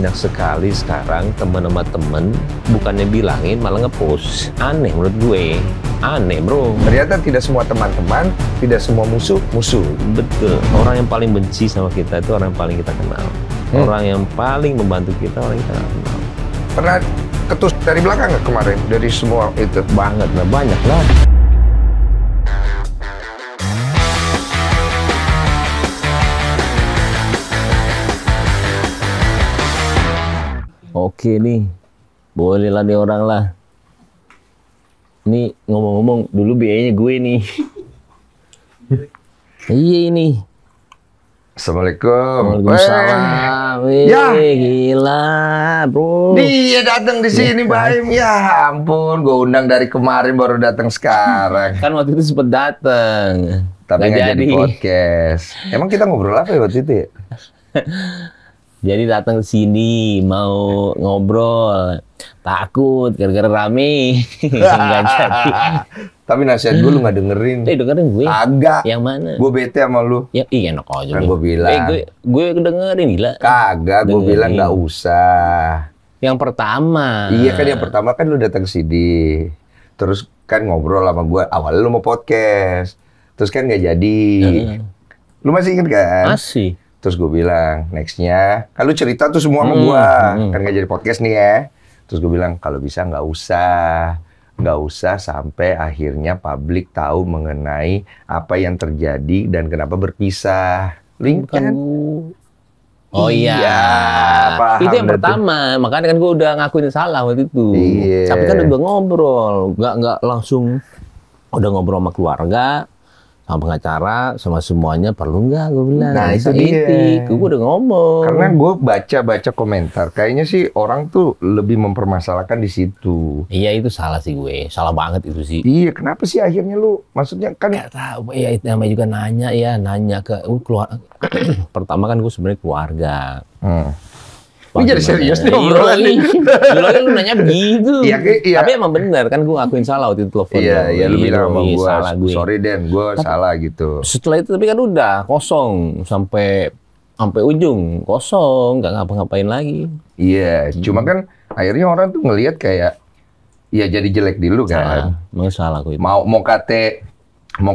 banyak sekali sekarang teman sama temen bukannya bilangin malah ngepost. Aneh menurut gue. Aneh bro. Ternyata tidak semua teman-teman, tidak semua musuh. Betul. Orang yang paling benci sama kita itu orang yang paling kita kenal. Orang yang paling membantu kita orang yang kita nggak kenal. Pernah ketus dari belakang nggak kemarin? Dari semua itu? Banget lah, banyak lah. Oke nih, boleh lah nih orang lah. Ini ngomong-ngomong dulu biayanya gue nih. Iya ini. Assalamualaikum. Waalaikumsalam. Ya. Gila, bro. Dia datang di sini, Baim. Ya ampun, gue undang dari kemarin baru datang sekarang. Kan waktu itu sempet datang. Tapi nggak jadi podcast. Emang kita ngobrol apa ya waktu itu ya? Jadi datang ke sini mau ngobrol, takut gara-gara rame. Nggak jadi. Tapi nasihat gue lu nggak dengerin. Dengerin gue. Kagak. Yang mana? Gue bete sama lu. Ya iya enak aja. Kan gue bilang. Gue dengerin gila. Kagak, gue bilang nggak usah. Yang pertama. Iya kan yang pertama kan lu datang ke sini. Terus kan ngobrol sama gue. Awalnya lu mau podcast. Terus kan nggak jadi. Lu masih inget kan? Masih. Terus gue bilang, nextnya, kan lu cerita tuh semua sama gue, kan gak jadi podcast nih ya. Terus gue bilang, kalau bisa nggak usah sampai akhirnya publik tahu mengenai apa yang terjadi dan kenapa berpisah. Link kan? Oh iya, paham itu yang pertama. Makanya kan gue udah ngakuin salah waktu itu. Iya. Tapi kan udah ngobrol, nggak langsung udah ngobrol sama keluarga. Sama pengacara, sama semuanya perlu nggak? Gue bilang. Nah itu dia. Gue udah ngomong. Karena gue baca komentar, kayaknya sih orang tuh lebih mempermasalahkan di situ. Iya itu salah sih gue, salah banget itu sih. Iya, kenapa sih akhirnya lu? Maksudnya kan? Gak tahu. Ya itu namanya juga nanya ke keluarga. Pertama kan gue sebenarnya keluarga. Ini jadi serius nih obrolan ini. Dulu kan lu nanya begitu. Iya. Tapi emang bener kan gue ngakuin salah waktu itu telepon. Iya, lu bilang sama gue, salah gue. Sorry Den, gue salah gitu. Setelah itu tapi kan udah kosong sampai ujung kosong, nggak ngapa-ngapain lagi. Iya, cuma kan akhirnya orang tuh ngelihat kayak, ya jadi jelek di lu kan. Salah gue itu. Mau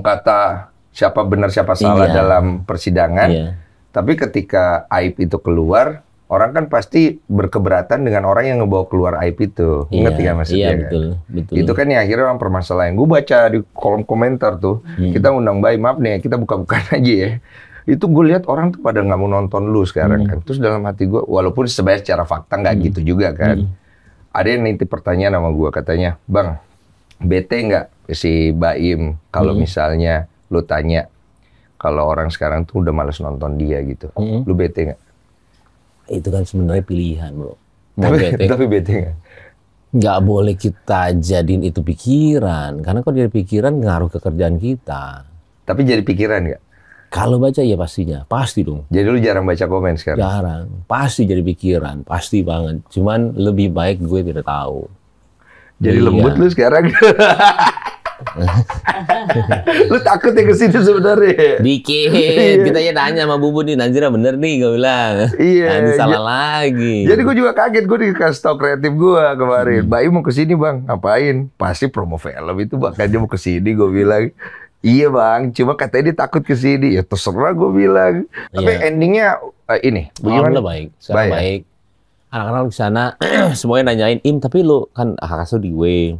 kata siapa benar siapa salah dalam persidangan. Iya. Tapi ketika aib itu keluar, orang kan pasti berkeberatan dengan orang yang ngebawa keluar aib itu. Ngerti kan maksudnya? Iya, kan? betul. Itu kan yang akhirnya orang permasalahan. Gue baca di kolom komentar tuh, kita undang Bayi, maaf nih, kita buka-bukaan aja ya. Itu gue lihat orang tuh pada nggak mau nonton lu sekarang kan. Terus dalam hati gue, walaupun sebenarnya secara fakta nggak gitu juga kan. Ada yang nitip pertanyaan sama gue, katanya, Bang, bete nggak si Baim kalau misalnya lu tanya, kalau orang sekarang tuh udah males nonton dia gitu. Lu bete nggak? Itu kan sebenarnya pilihan, bro. Tapi bete nggak? Nggak boleh kita jadiin itu pikiran, karena kalau jadi pikiran ngaruh ke kerjaan kita. Tapi jadi pikiran nggak? Kalau baca ya pastinya, pasti dong. Jadi lu jarang baca komen sekarang? Jarang, pasti jadi pikiran, pasti banget. Cuman lebih baik gue tidak tahu. Jadi lembut lu sekarang? Lu takut ya ke situ sebenarnya? Dikit, kita ya nanya sama Bubun nih, Nanjira bener nih, gue bilang. Iya. Nanti salah lagi. Jadi gue juga kaget, gue dikasih tau kreatif gue kemarin. Bayi mau ke sini Bang, ngapain? Pasti promo film itu, bahkan dia mau ke sini, gue bilang. Iya Bang, cuma katanya dia takut ke sini. Ya terserah gue bilang. Tapi endingnya ini, bagaimana? Baik, baik. Anak-anak di sana semuanya nanyain, Im tapi lu kan hak asuh di gue.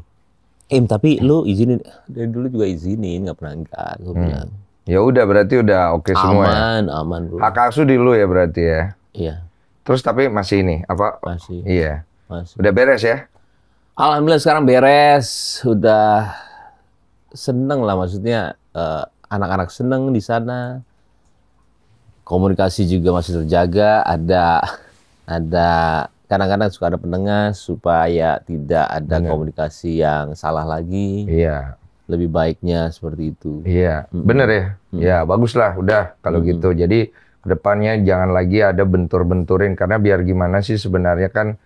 Tapi lu izinin, dari dulu juga izinin, nggak pernah enggak, gue bilang. Ya udah, berarti udah oke semua ya? Aman bro. Hak asuh di lu ya berarti ya? Iya. Terus tapi masih ini, apa? Masih. Iya. Masih. Udah beres ya? Alhamdulillah sekarang beres, udah seneng lah maksudnya, anak-anak seneng di sana. Komunikasi juga masih terjaga, ada kadang-kadang suka ada penengah supaya tidak ada komunikasi yang salah lagi. Iya. Lebih baiknya seperti itu. Iya, bener ya. Ya baguslah, udah kalau gitu. Jadi kedepannya jangan lagi ada bentur-benturin, karena biar gimana sih sebenarnya kan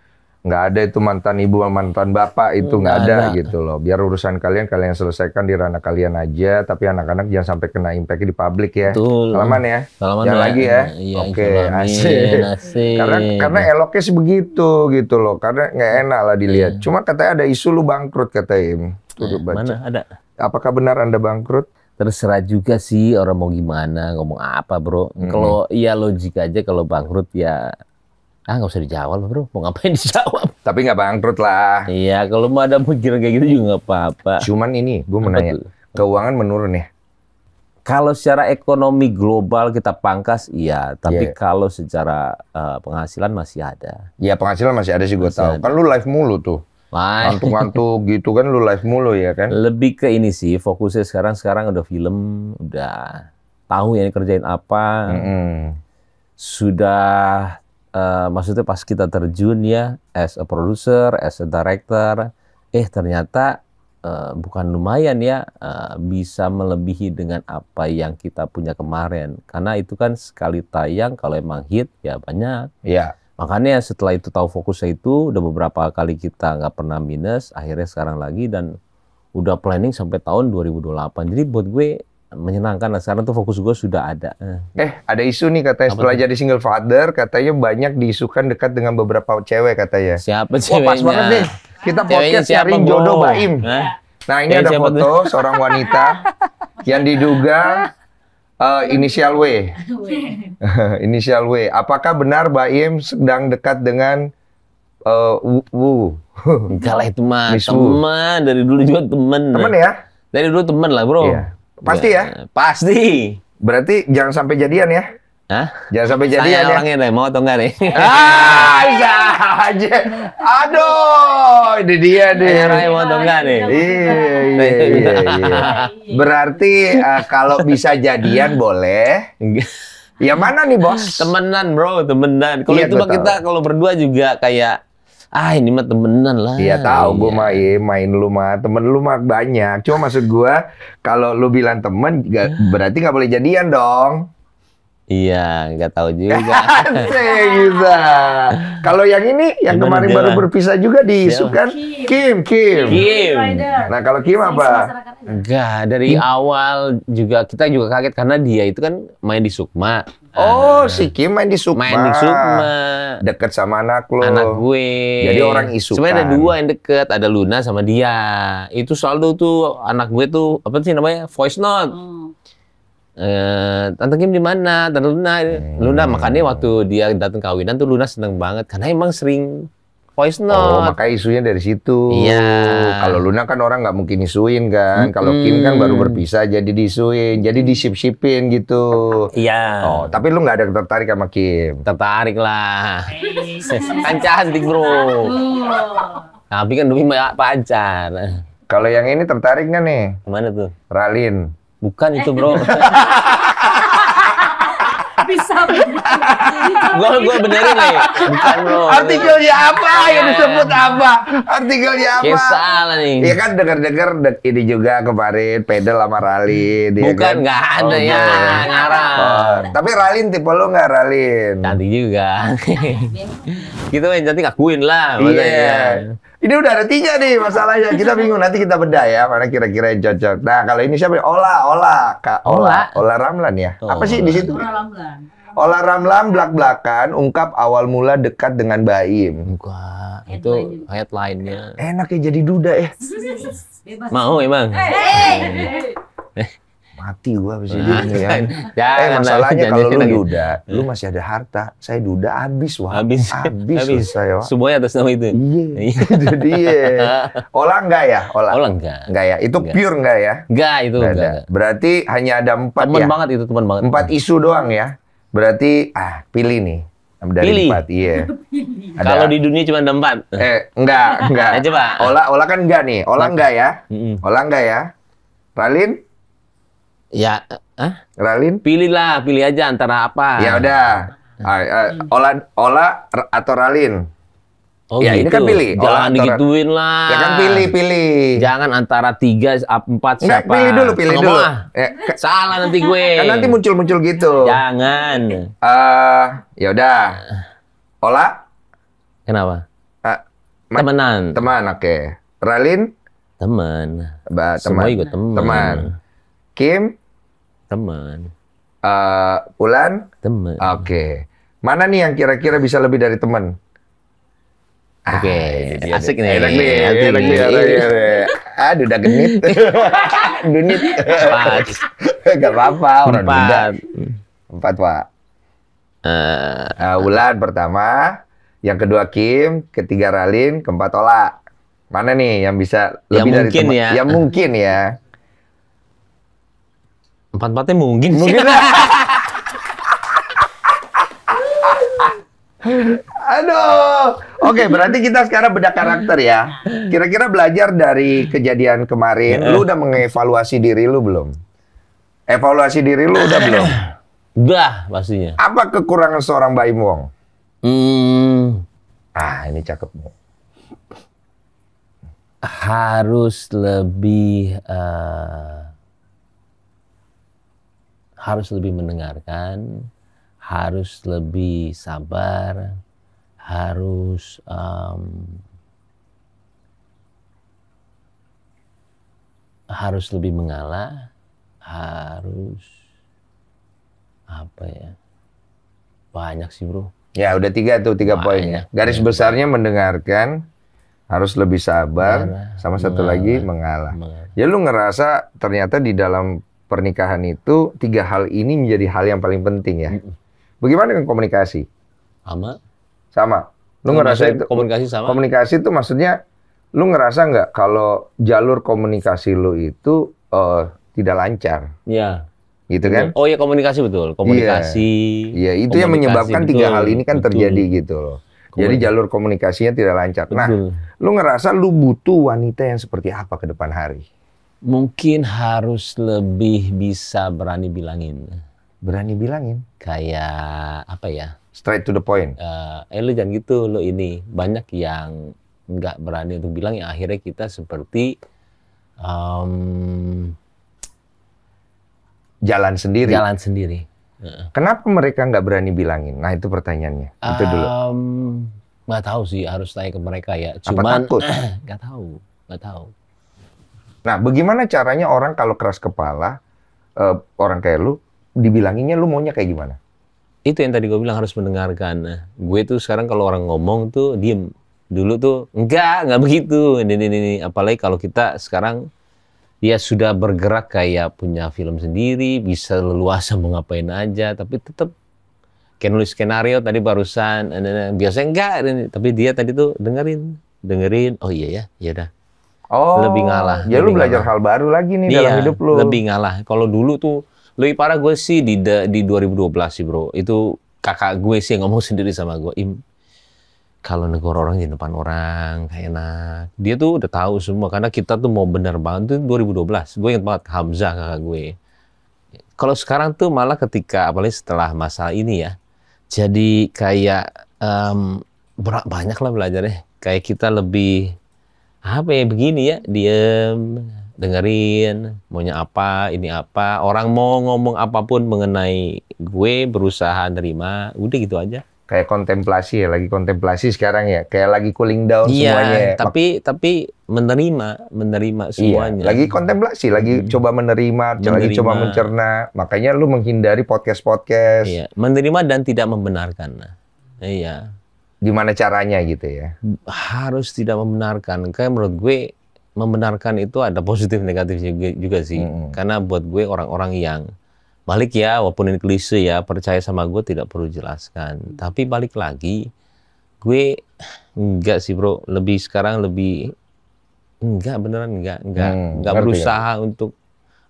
nggak ada itu mantan ibu mantan bapak itu nggak ada gitu loh. Biar urusan kalian selesaikan di ranah kalian aja, tapi anak-anak jangan sampai kena impact di publik ya. Betul. Salaman ya. Salaman Jangan ya. lagi ya. Iya, Oke, asik. Karena eloknya sebegitu gitu loh. Karena nggak enak lah dilihat. Cuma katanya ada isu lu bangkrut kata Im. Mana ada? Apakah benar Anda bangkrut? Terserah juga sih orang mau gimana, ngomong apa bro. Kalau ya logik aja kalau bangkrut ya nggak usah dijawab bro, mau ngapain dijawab? Tapi nggak bangkrut lah. Iya, kalau mau ada pikiran kayak gitu juga nggak apa-apa. Cuman ini, gue mau nanya, keuangan menurun ya? Kalau secara ekonomi global kita pangkas, iya. Tapi kalau secara penghasilan masih ada. Iya, penghasilan masih ada sih gue tahu. Kan lu live mulu tuh. Ngantuk-ngantuk gitu kan, lu live mulu ya kan? Lebih ke ini sih, fokusnya sekarang udah film, udah tahu yang kerjain apa. Sudah maksudnya pas kita terjun ya, as a producer, as a director, ternyata bukan lumayan ya, bisa melebihi dengan apa yang kita punya kemarin. Karena itu kan sekali tayang, kalau emang hit ya banyak. Iya. Makanya setelah itu tahu fokusnya itu, udah beberapa kali kita nggak pernah minus, akhirnya sekarang lagi dan udah planning sampai tahun 2028. Jadi buat gue menyenangkan lah, sekarang tuh fokus gue sudah ada. Ada isu nih katanya setelah jadi single father, katanya banyak diisukan dekat dengan beberapa cewek katanya. Siapa ceweknya? Wah, pas banget nih. Kita podcast cari jodoh Baim. Nah, ini ada foto seorang wanita yang diduga inisial W. Inisial W. Apakah benar Baim sedang dekat dengan Wu? Enggak lah, itu mah teman, dari dulu juga teman. Teman ya? Dari dulu teman lah bro. Iya. Pasti ya? Pasti. Berarti jangan sampai jadian ya? Hah? Jangan sampai jadian ya? Orangnya deh, mau atau enggak nih? Bisa aja. Aduh, ini dia deh. Orangnya mau atau enggak nih? Iya. Berarti kalau bisa jadian boleh. Ya mana nih bos? Temenan bro, temenan. Kalau Iya, itu mah kita kalau berdua juga kayak ini mah temenan lah. Iya tahu, gue main lu mah, temen lu mah banyak. Cuma maksud gue, kalau lu bilang temen, berarti nggak boleh jadian dong. Iya, nggak tahu juga. Bisa. Kalau yang ini, yang kemarin baru berpisah juga diisukan, Kim. Nah kalau Kim apa? Enggak, dari awal juga kita juga kaget karena dia itu kan main di Sukma. Oh, si Kim main di Sukma. Main di Sukma. Deket sama anak lo. Anak gue. Jadi orang isukan. Sebenarnya ada dua yang deket, ada Luna sama dia. Itu selalu tuh anak gue tuh apa sih namanya? Voice note. Tante Kim di mana? Tante Luna. Luna makanya waktu dia datang kawinan tuh Luna seneng banget karena emang sering voice note. Oh, makanya isunya dari situ. Iya. Kalau Luna kan orang nggak mungkin isuin kan. Kalau Kim kan baru berpisah jadi diisuin. Jadi disip-sipin gitu. Iya. Oh, tapi lu nggak ada tertarik sama Kim? Tertarik lah. Kan cantik bro. Tapi kan lebih pacar. Kalau yang ini tertarik nggak nih? Mana tuh? Ralin. Bukan itu bro. Bisa. Gue benerin nih. Bukan bro. Artikelnya apa? Yang disebut apa? Artikelnya apa? Kayak salah nih. Iya kan denger-denger ini juga kemarin pedal sama Ralin. Bukan, nggak ada ya. Ngarang. Tapi Ralin tipe lo nggak Ralin? Cantik juga. Gitu yang cantik akuin lah. Iya. Ini udah ada 3 nih masalahnya. Kita bingung, nanti kita bedah ya mana kira-kira yang cocok. Nah kalau ini siapa? Ola Ramlan ya. Apa sih di situ? Ola Ramlan belak-belakan ungkap awal mula dekat dengan Baim. Enggak, itu headline-nya. Enak ya jadi duda ya. Mau emang? Mati gua abis ini ya. Jangan, Masalahnya kalau lu jangan. duda, lu masih ada harta. Saya duda habis, wah. Habis saya. semuanya atas nama itu. Iya. Itu dia. Olah enggak ya? Olah enggak. Enggak ya? Itu Enggak. pure enggak ya? Enggak, itu Nggak ada. enggak. Berarti hanya ada 4 Teman ya? banget itu, teman banget. 4 isu doang ya? Berarti pilih nih. Dari Pilih. 4, iya. Kalau di dunia cuma ada 4. Enggak. Coba. Olah kan enggak nih. Olah enggak ya? Olah enggak ya? Ralin? Ya, Ralin? pilih aja antara apa. Ya udah. Olah atau Ralin? Oh, ya gitu. ini kan pilih. Jangan digituin lah. Ya kan pilih. Jangan antara 3, 4 Enggak, siapa. pilih dulu. Salah nanti gue. Kan nanti muncul gitu. Jangan. Ya udah. Olah? Kenapa? Temenan. Teman, oke. Ralin? Teman. Teman. Semua juga teman. Teman. Kim? Teman. Ulan? Teman. Oke. Mana nih yang kira-kira bisa lebih dari teman? Oke, asik nih. Enak nih, Asik. enak nih. Aduh, udah genit. Dunit. 4. Gak apa-apa, orang muda. 4, Pak. Eh, Ulan pertama, yang kedua Kim, ketiga Ralin, keempat Ola. Mana nih yang bisa Yang lebih dari mungkin teman? ya. Yang mungkin ya. 4-4-nya mungkin. Mungkin. Aduh. Oke, berarti kita sekarang bedah karakter ya. Kira-kira belajar dari kejadian kemarin, lu udah mengevaluasi diri lu belum? Evaluasi diri lu udah belum? Udah pastinya. Apa kekurangan seorang Baim Wong? Ini cakep. Harus lebih mendengarkan, harus lebih sabar, harus lebih mengalah, harus apa ya? Banyak sih, Bro. Ya, udah 3 poinnya. Garis besarnya mendengarkan, harus lebih sabar, sama satu lagi mengalah. Ya lu ngerasa ternyata di dalam pernikahan itu 3 hal ini menjadi hal yang paling penting ya. Bagaimana dengan komunikasi? Sama. Lu ngerasa itu komunikasi sama? Komunikasi itu maksudnya lu ngerasa nggak kalau jalur komunikasi lu itu tidak lancar? Iya. Gitu kan? Oh ya, komunikasi betul. Komunikasi. Iya, itu yang menyebabkan betul, 3 hal ini kan terjadi gitu loh. Jadi jalur komunikasinya tidak lancar. Nah, lu ngerasa lu butuh wanita yang seperti apa ke depan hari? Mungkin harus lebih bisa berani bilangin. Berani bilangin? Kayak apa ya? Straight to the point. Lu jangan gitu, lu ini. Banyak yang nggak berani untuk bilang, yang akhirnya kita seperti jalan sendiri. Jalan sendiri. Kenapa mereka nggak berani bilangin? Nah, itu pertanyaannya. Itu dulu. Nggak tahu sih, harus tanya ke mereka ya. Cuman takut? Nggak tahu. Nah, bagaimana caranya orang kalau keras kepala, orang kayak lu, dibilanginnya lu maunya kayak gimana? Itu yang tadi gue bilang, harus mendengarkan. Nah, gue tuh sekarang kalau orang ngomong tuh diem. Dulu tuh enggak begitu. Ini. Apalagi kalau kita sekarang ya sudah bergerak kayak punya film sendiri, bisa leluasa mau ngapain aja, tapi tetap kayak nulis skenario tadi barusan, biasanya enggak, tapi dia tadi tuh dengerin, oh iya ya dah. Lebih ngalah. Ya lu belajar hal baru lagi nih dalam hidup lu. Lebih ngalah. Kalau dulu tuh lebih parah gue sih di 2012 sih, Bro. Itu kakak gue sih yang ngomong sendiri sama gue, kalau negor orang di depan orang, kayak enak. Dia tuh udah tahu semua, karena kita tuh mau bener banget. Itu 2012. Gue ingat banget, Hamzah kakak gue. Kalau sekarang tuh malah ketika, apalagi setelah masa ini ya, jadi kayak banyak lah belajarnya. Kayak kita lebih, begini ya, diem, dengerin, maunya apa, ini apa. Orang mau ngomong apapun mengenai gue, berusaha nerima, udah gitu aja. Kayak kontemplasi ya, lagi kontemplasi sekarang ya, kayak lagi cooling down semuanya. Tapi menerima semuanya. Iya, lagi kontemplasi, lagi coba menerima, lagi coba mencerna. Makanya lu menghindari podcast-podcast. Iya, menerima dan tidak membenarkan. Iya. Gimana caranya gitu ya? Harus tidak membenarkan. Kayak menurut gue membenarkan itu ada positif negatif juga sih. Karena buat gue orang-orang yang balik ya, walaupun ini klise ya, percaya sama gue tidak perlu jelaskan. Tapi balik lagi, gue enggak sih, Bro. Sekarang lebih beneran enggak berusaha untuk,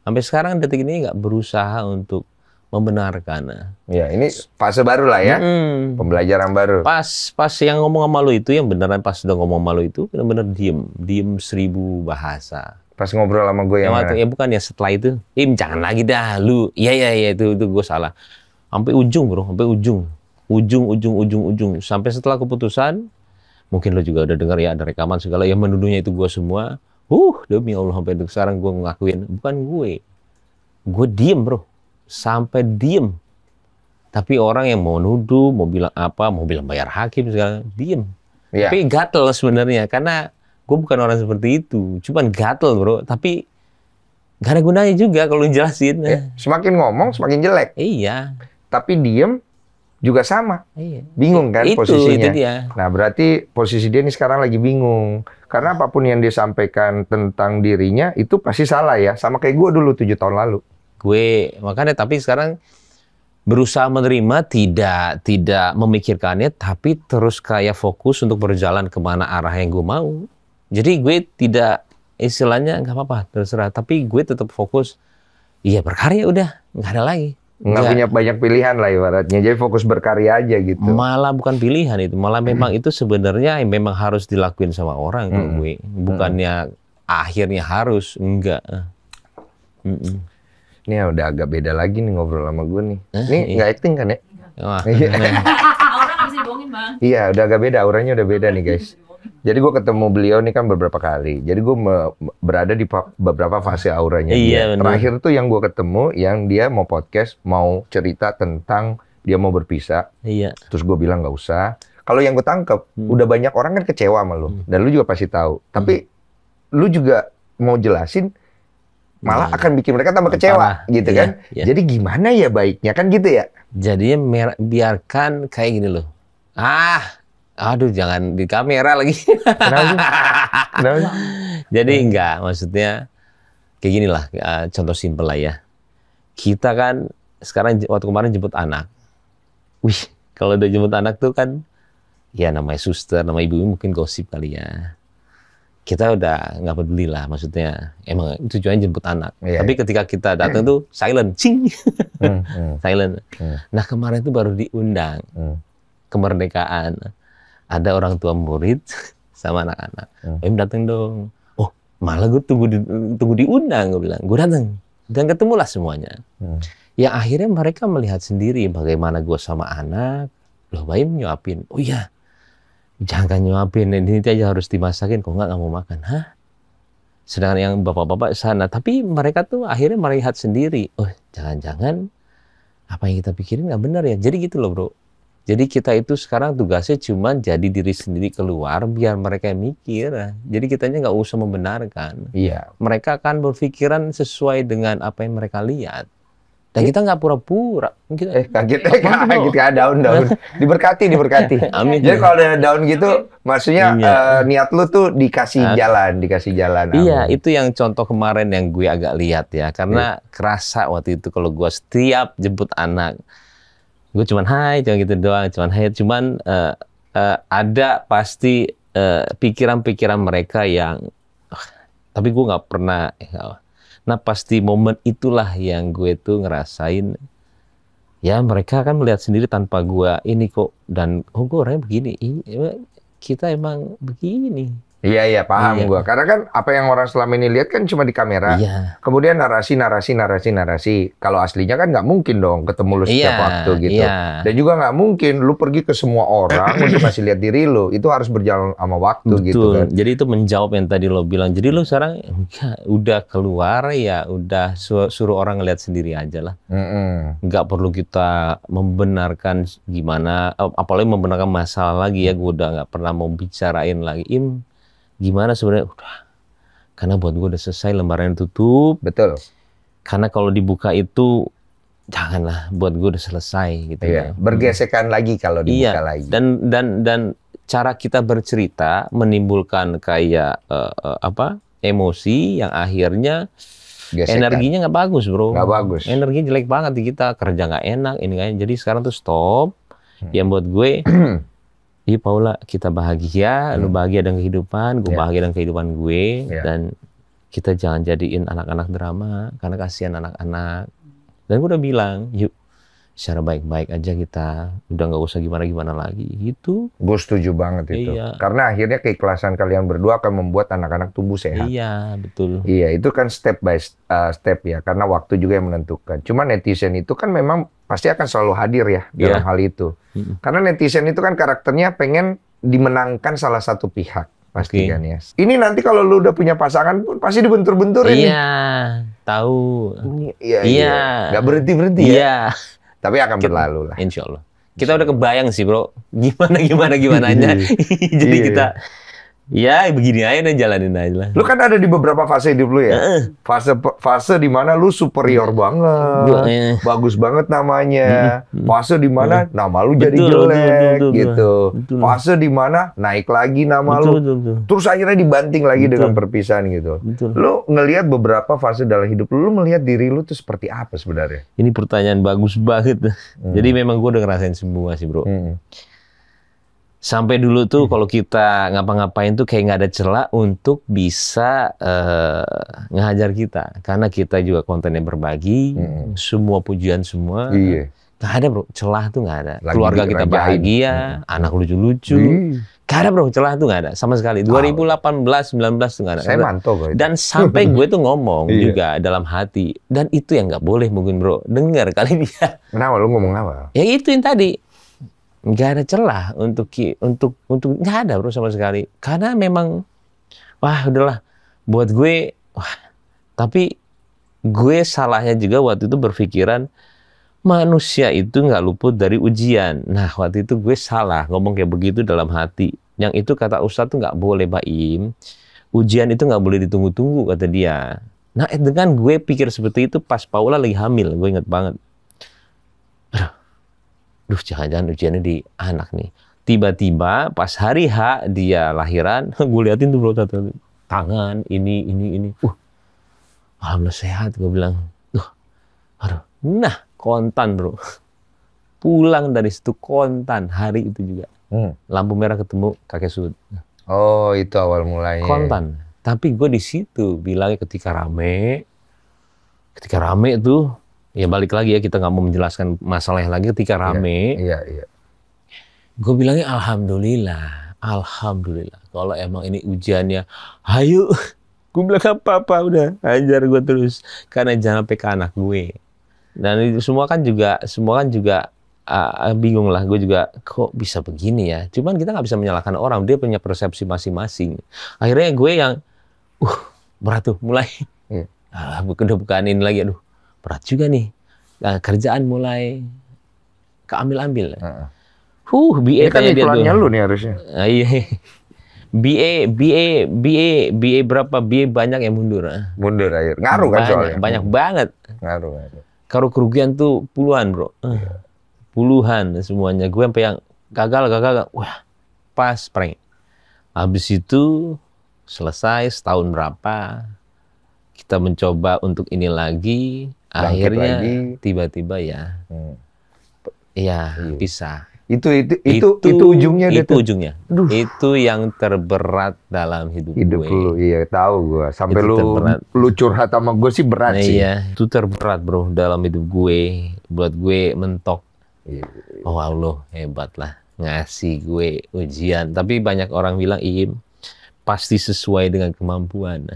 sampai sekarang detik ini enggak berusaha untuk membenarkan. Ya, ini fase baru lah ya, pembelajaran baru. Pas yang ngomong sama lu itu, yang beneran pas udah ngomong sama lu itu, bener-bener diem 1000 bahasa. Pas ngobrol sama gue yang mana? Ya bukan ya, setelah itu, jangan lagi dah lu. Iya itu gue salah. Sampai ujung, Bro, sampai ujung. Sampai setelah keputusan, mungkin lu juga udah dengar ya, ada rekaman segala yang menuduhnya itu gue semua. Demi Allah, sampai sekarang gue ngakuin, bukan gue. Gue diem, Bro. Sampai diem. Tapi orang yang mau nuduh, mau bilang apa, mau bilang bayar hakim segala, diem. Iya. Tapi gatel sebenarnya karena gue bukan orang seperti itu. Cuman gatel bro. Tapi gak ada gunanya juga kalau jelasin. Ya, semakin ngomong semakin jelek. Iya. Tapi diem juga sama. Iya. Bingung kan posisinya. Itu dia. Nah berarti posisi dia ini sekarang lagi bingung. Karena apapun yang dia sampaikan tentang dirinya itu pasti salah ya. Sama kayak gue dulu 7 tahun lalu. Gue makanya tapi sekarang berusaha menerima, tidak memikirkannya, tapi terus kayak fokus untuk berjalan kemana arah yang gue mau. Jadi gue tidak istilahnya nggak apa-apa terserah, tapi gue tetap fokus. Iya berkarya udah, nggak ada lagi. Nggak punya banyak pilihan lah ibaratnya. Jadi fokus berkarya aja gitu. Malah bukan pilihan itu, malah memang itu sebenarnya yang memang harus dilakuin sama orang kalau gue. Bukannya akhirnya harus, enggak. Ini udah agak beda lagi nih ngobrol sama gue nih. Ini nggak acting kan ya? Wah. Aura nggak bisa dibohongin bang. Iya, udah agak beda. Auranya udah beda nih guys. Jadi gue ketemu beliau nih kan beberapa kali. Jadi gue berada di beberapa fase auranya dia. Iya, Terakhir tuh yang gue ketemu, yang dia mau podcast, mau cerita tentang dia mau berpisah. Iya. Terus gue bilang nggak usah. Kalau yang gue tangkep, udah banyak orang kan kecewa sama lu. Dan lu juga pasti tahu. Tapi lu juga mau jelasin, malah akan bikin mereka tambah kecewa, gitu Iya, kan? iya. Jadi gimana ya baiknya kan gitu ya? Jadinya biarkan kayak gini loh. Aduh jangan di kamera lagi. Kenapa? Kenapa? Jadi enggak, maksudnya kayak gini lah, contoh simpel lah ya. Kita kan sekarang waktu kemarin jemput anak. Wih, kalau udah jemput anak tuh kan, ya namanya suster, nama ibu mungkin gosip kali ya. Kita udah nggak peduli lah, maksudnya emang tujuannya jemput anak. Iya. Tapi ketika kita datang tuh silent, cing, silent. Nah kemarin tuh baru diundang kemerdekaan, ada orang tua murid sama anak-anak. Datang dong. Oh malah gue tunggu diundang, gue bilang. Gue datang dan ketemulah semuanya. Ya akhirnya mereka melihat sendiri bagaimana gue sama anak. Loh Baim nyuapin. Oh iya. Jangan nyuapin, ini aja harus dimasakin, kok nggak mau makan, hah? Sedangkan yang bapak-bapak sana, tapi mereka tuh akhirnya melihat sendiri, oh jangan-jangan apa yang kita pikirin nggak benar ya, jadi gitu loh bro. Jadi kita itu sekarang tugasnya cuma jadi diri sendiri keluar, biar mereka yang mikir, jadi kitanya nggak usah membenarkan. Iya. Mereka akan berpikiran sesuai dengan apa yang mereka lihat. Dan kita nggak pura-pura. Kaget daun. Diberkati. Amin. Jadi kalau ada daun gitu, maksudnya niat lu tuh dikasih jalan. Iya, itu yang contoh kemarin yang gue agak lihat ya. Karena kerasa waktu itu kalau gue setiap jemput anak, gue cuman hai, cuman gitu doang, cuman ada pasti pikiran-pikiran mereka yang, tapi gue nggak pernah. Nah pasti momen itulah yang gue tuh ngerasain, ya mereka kan melihat sendiri tanpa gue ini kok, dan oh gue orangnya begini, kita emang begini. Iya, paham gue. Karena kan apa yang orang selama ini lihat kan cuma di kamera. Iya. Kemudian narasi. Kalau aslinya kan nggak mungkin dong ketemu lu setiap waktu gitu. Iya. Dan juga nggak mungkin lu pergi ke semua orang untuk ngasih lihat diri lu. Itu harus berjalan sama waktu. Betul. Gitu kan. Jadi itu menjawab yang tadi lo bilang. Jadi lo sekarang udah keluar ya, udah suruh orang ngeliat sendiri aja lah. Nggak perlu kita membenarkan gimana, apalagi membenarkan masalah lagi ya. Gue udah nggak pernah mau bicarain lagi. Gimana sebenarnya? Udah. Karena buat gue udah selesai, lembaran tutup. Betul. Karena kalau dibuka itu janganlah, buat gue udah selesai gitu ya. Bergesekan lagi kalau dibuka lagi. Dan cara kita bercerita menimbulkan kayak emosi yang akhirnya gesekan. Energinya nggak bagus bro. Nggak bagus. Energinya jelek banget di kita, kerja nggak enak ini kan. Jadi sekarang tuh stop. Yang buat gue iya Paula, kita bahagia, lu bahagia dengan kehidupan, gue bahagia dengan kehidupan gue, dan kita jangan jadiin anak-anak drama, karena kasihan anak-anak. Dan gue udah bilang, yuk secara baik-baik aja kita, udah nggak usah gimana-gimana lagi, gitu. Gue setuju banget itu. Iya. Karena akhirnya keikhlasan kalian berdua akan membuat anak-anak tumbuh sehat. Iya, betul. Iya, itu kan step by step ya, karena waktu juga yang menentukan. Cuma netizen itu kan memang pasti akan selalu hadir ya dalam hal itu. Karena netizen itu kan karakternya pengen dimenangkan salah satu pihak. Pasti kan ya. Ini nanti kalau lu udah punya pasangan pun pasti dibentur-benturin. Iya, tahu. Iya. Nggak berhenti-berhenti ya. Iya. Tapi akan berlalu lah. Insya Allah. kita udah kebayang sih bro, gimananya. Jadi Iya. kita ya begini aja dan jalanin aja lah. Lu kan ada di beberapa fase hidup lu ya. Fase di mana lu superior banget, bagus banget namanya. Fase di mana nama lu jadi jelek gitu. betul. Fase di mana naik lagi nama lu. Terus akhirnya dibanting lagi dengan perpisahan gitu. Betul. Lu ngelihat beberapa fase dalam hidup lu melihat diri lu tuh seperti apa sebenarnya? Ini pertanyaan bagus banget. Jadi memang gue udah ngerasain semua sih bro. Sampai dulu tuh kalau kita ngapa-ngapain tuh kayak nggak ada celah untuk bisa ngehajar kita. Karena kita juga kontennya berbagi, semua pujian semua. Iya. Nggak ada bro, celah tuh nggak ada. Lagi Keluarga kita dirajain. bahagia, anak lucu-lucu. Nggak ada bro, celah tuh nggak ada sama sekali. 2018, 19 tuh nggak ada. Saya mantau kok itu. Dan sampai gue tuh ngomong Iya. juga dalam hati. Dan itu yang nggak boleh mungkin bro. Dengar kali dia. Kenapa lu ngomong apa? Ya itu yang tadi. Nggak ada celah untuk nggak ada bro sama sekali. Karena memang wah udahlah buat gue tapi gue salahnya juga waktu itu berpikiran manusia itu nggak luput dari ujian. Nah waktu itu gue salah ngomong kayak begitu dalam hati. Yang itu kata Ustadz tuh nggak boleh Baim. Ujian itu nggak boleh ditunggu-tunggu kata dia. Nah dengan gue pikir seperti itu pas Paula lagi hamil, gue inget banget. Duh, jangan-jangan ujiannya di anak nih. Tiba-tiba pas hari H dia lahiran, gue liatin tuh bro, tangan, ini. Alhamdulillah sehat, gue bilang. Nah, kontan bro. Pulang dari situ kontan, hari itu juga. Lampu merah ketemu kakek sud. Oh, itu awal mulanya. Kontan. Tapi gue di situ bilangnya ketika rame tuh, ya balik lagi ya, kita nggak mau menjelaskan masalahnya lagi ketika rame. Iya. Gue bilangnya alhamdulillah. Kalau emang ini ujiannya, ayo. Gue bilang apa-apa udah, ajar gue terus. Karena jangan sampai ke anak gue. Dan itu semua kan juga bingung lah. Gue juga kok bisa begini ya. Cuman kita nggak bisa menyalahkan orang. Dia punya persepsi masing-masing. Akhirnya gue yang, berat tuh mulai. Bukan ini lagi, aduh. Berat juga nih. Nah, kerjaan mulai keambil-ambil. BA Ini kan iklannya lu nih harusnya. Iya. BA berapa? BA banyak yang mundur. Mundur akhir. Ngaruh kan soalnya. Banyak banget. Ngaruh. Kalau kerugian tuh puluhan, bro. Puluhan semuanya. Gue sampai yang gagal. Wah, pas prank. Habis itu selesai setahun berapa. Kita mencoba untuk ini lagi. Akhirnya tiba-tiba ya. Iya, bisa. Itu ujungnya itu tuh. Ujungnya. Itu yang terberat dalam hidup gue. Lu, iya tahu gue. Sampai lu curhat sama gue sih berat sih. Iya, itu terberat bro dalam hidup gue. Buat gue mentok. Oh Allah hebat lah ngasih gue ujian. Tapi banyak orang bilang pasti sesuai dengan kemampuan.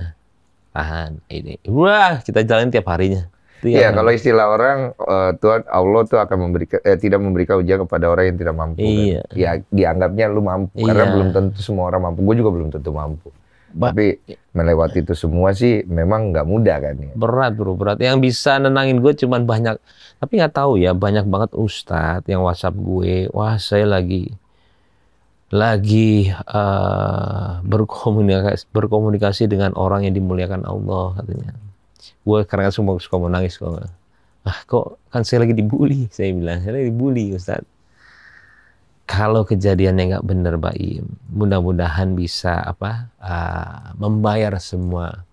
Tahan ini. Wah kita jalan tiap harinya. Iya, kalau istilah orang Tuhan Allah tuh akan tidak memberikan ujian kepada orang yang tidak mampu. Iya. Kan? Ya dianggapnya lu mampu karena belum tentu semua orang mampu. Gue juga belum tentu mampu. Tapi melewati itu semua sih memang nggak mudah kan ya. Berat bro, berat. Yang bisa nenangin gue cuman banyak. Tapi nggak tahu ya, banyak banget ustadz yang WhatsApp gue. Wah saya lagi berkomunikasi dengan orang yang dimuliakan Allah katanya. Gue kadang suka mau nangis kok. Kok kan saya lagi dibully, saya bilang saya lagi dibully Ustaz. Kalau kejadiannya nggak benar Baim, mudah-mudahan bisa membayar semua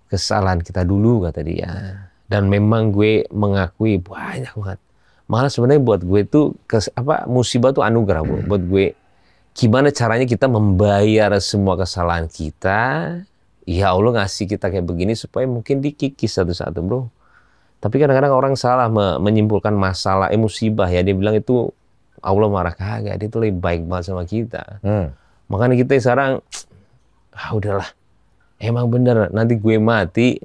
kesalahan kita dulu kata dia. Dan memang gue mengakui banyak banget. Malah sebenarnya buat gue tuh musibah tuh anugerah buat gue. Gimana caranya kita membayar semua kesalahan kita? Ya Allah ngasih kita kayak begini supaya mungkin dikikis satu-satu bro. Tapi kadang-kadang orang salah menyimpulkan masalah musibah ya. Dia bilang itu Allah marah kagak. Dia tuh lebih baik banget sama kita. Makanya kita sekarang udahlah. Emang bener nanti gue mati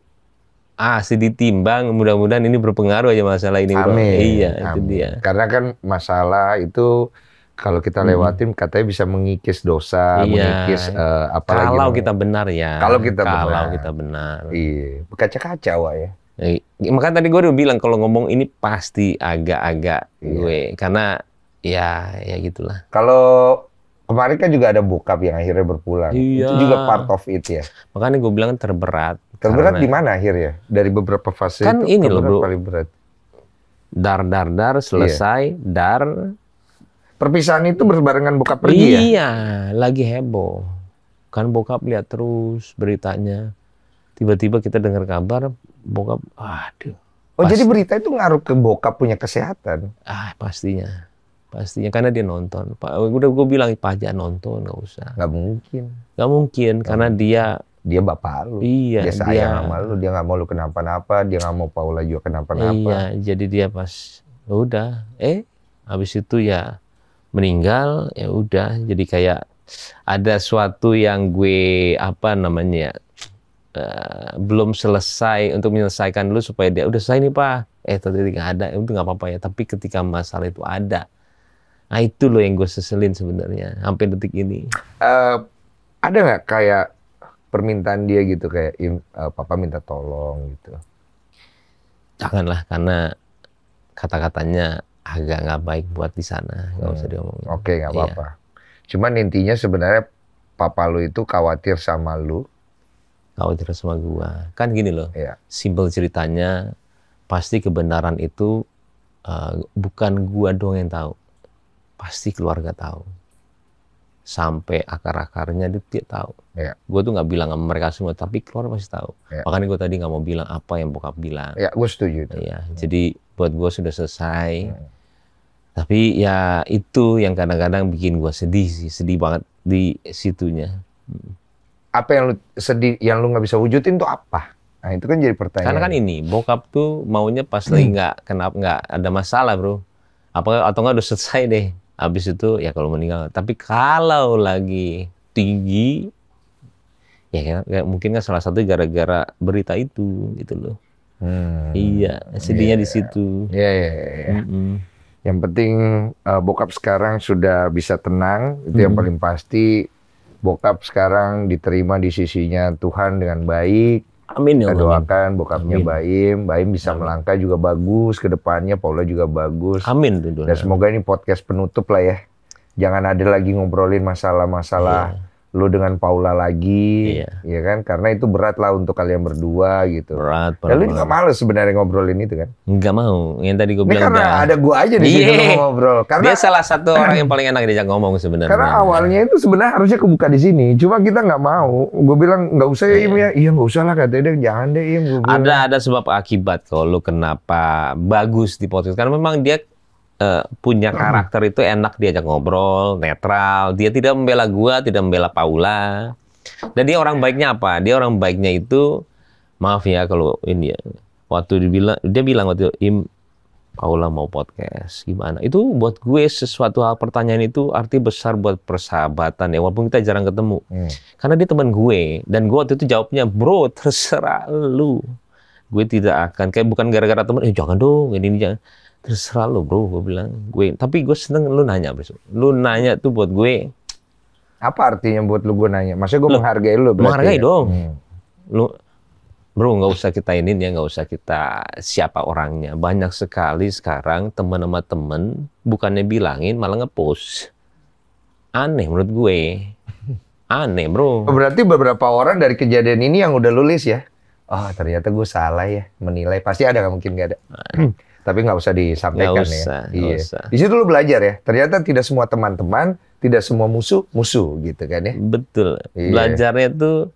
ditimbang. Mudah-mudahan ini berpengaruh aja masalah ini bro. Amin. Iya Amin. itu dia. Karena kan masalah itu kalau kita lewatin katanya bisa mengikis dosa, mengikis apalagi kalau kita benar ya. Kalau kita benar. Iya, berkaca-kaca wah ya. Makanya tadi gue udah bilang kalau ngomong ini pasti agak-agak gue, karena ya gitulah. Kalau kemarin kan juga ada bokap yang akhirnya berpulang. Iya. Itu juga part of it ya. Makanya gue bilang terberat. Terberat di mana akhirnya? Dari beberapa fase kan itu ini loh, bro. paling berat. Dar selesai, dar. Perpisahan itu berbarengan bokap pergi ya? Iya, lagi heboh. Kan bokap lihat terus beritanya. Tiba-tiba kita dengar kabar bokap, aduh. Oh, jadi berita itu ngaruh ke bokap punya kesehatan? Pastinya karena dia nonton. Udah gue bilang Pak aja nonton, nggak usah. Nggak mungkin. Nggak mungkin karena dia bapak lu. Iya, dia sayang sama lu, dia nggak mau lu kenapa-napa, dia nggak mau Paula juga kenapa-napa. Iya, jadi dia pas udah, habis itu ya meninggal, ya udah. Jadi kayak ada suatu yang gue belum selesai untuk menyelesaikan dulu supaya dia udah selesai nih Pak. Tadi nggak ada, itu nggak apa-apa ya. Tapi ketika masalah itu ada, nah itu loh yang gue seselin sebenarnya sampai detik ini. Ada nggak kayak permintaan dia gitu kayak papa minta tolong gitu? Janganlah, karena kata-katanya agak nggak baik buat di sana, nggak usah diomongin. Oke, nggak apa-apa. Cuman intinya sebenarnya papa lu itu khawatir sama lu. Khawatir sama gua. Kan gini loh, simpel ceritanya, pasti kebenaran itu bukan gua doang yang tahu. Pasti keluarga tahu. Sampai akar-akarnya dia tahu. Gue tuh nggak bilang sama mereka semua, tapi keluarga pasti tahu. Makanya gue tadi nggak mau bilang apa yang bokap bilang. Ya, gue setuju itu. Jadi buat gue sudah selesai. Tapi ya itu yang kadang-kadang bikin gue sedih sih, sedih banget di situnya. Apa yang lu sedih, yang lu nggak bisa wujudin tuh apa? Nah itu kan jadi pertanyaan. Karena kan ini bokap tuh maunya pas lagi nggak ada masalah bro. Atau nggak udah selesai deh. Habis itu ya kalau meninggal. Tapi kalau lagi tinggi, ya mungkin kan salah satu gara-gara berita itu gitu loh. Iya, sedihnya di situ. Iya. Yang penting bokap sekarang sudah bisa tenang, itu yang paling pasti. Bokap sekarang diterima di sisinya Tuhan dengan baik. Amin ya Allah. Kita doakan bokapnya Amin. Baim bisa melangkah juga bagus ke depannya, Paula juga bagus. Amin. Dan semoga ini podcast penutup lah ya. Jangan ada lagi ngobrolin masalah-masalah lu dengan Paula lagi, ya kan? Karena itu berat lah untuk kalian berdua gitu. Berat. Dan lu juga males sebenarnya ngobrolin itu kan? Nggak mau. Yang tadi gue bilang karena ada gua aja di situ ngobrol. Karena dia salah satu orang yang paling enak diajak ngomong sebenarnya. Karena awalnya itu sebenarnya harusnya kebuka di sini. Cuma kita nggak mau. Gue bilang nggak usah ya Im ya. Iya nggak usah lah katanya dia. Jangan deh Im. Ada sebab akibat kalau lu kenapa bagus di podcast. Karena memang dia punya karakter itu enak diajak ngobrol, netral. Dia tidak membela gua, tidak membela Paula. Dan dia orang baiknya apa? Dia orang baiknya itu, maaf ya kalau ini ya. Waktu dia bilang waktu Im, Paula mau podcast, gimana? Itu buat gue sesuatu hal pertanyaan itu arti besar buat persahabatan ya. Walaupun kita jarang ketemu. Karena dia teman gue. Dan gue waktu itu jawabnya, bro terserah lu. Gue tidak akan, kayak bukan gara-gara teman, jangan dong, ini jangan. Terserah lu bro, gue bilang. Tapi gue seneng lu nanya besok. Lu nanya tuh buat gue. Apa artinya buat lu gue nanya? Maksudnya gue menghargai lu. Menghargai dong. Lu, bro nggak usah kita ini ya, nggak usah kita siapa orangnya. Banyak sekali sekarang teman sama temen bukannya bilangin malah ngepost. Aneh menurut gue. Aneh bro. Berarti beberapa orang dari kejadian ini yang udah lulus ya. Oh ternyata gue salah ya menilai. Pasti ada nggak mungkin nggak ada. Tapi nggak usah disampaikan nggak usah. Di situ lu belajar ya. Ternyata tidak semua teman-teman, tidak semua musuh gitu kan ya. Betul. Belajarnya tuh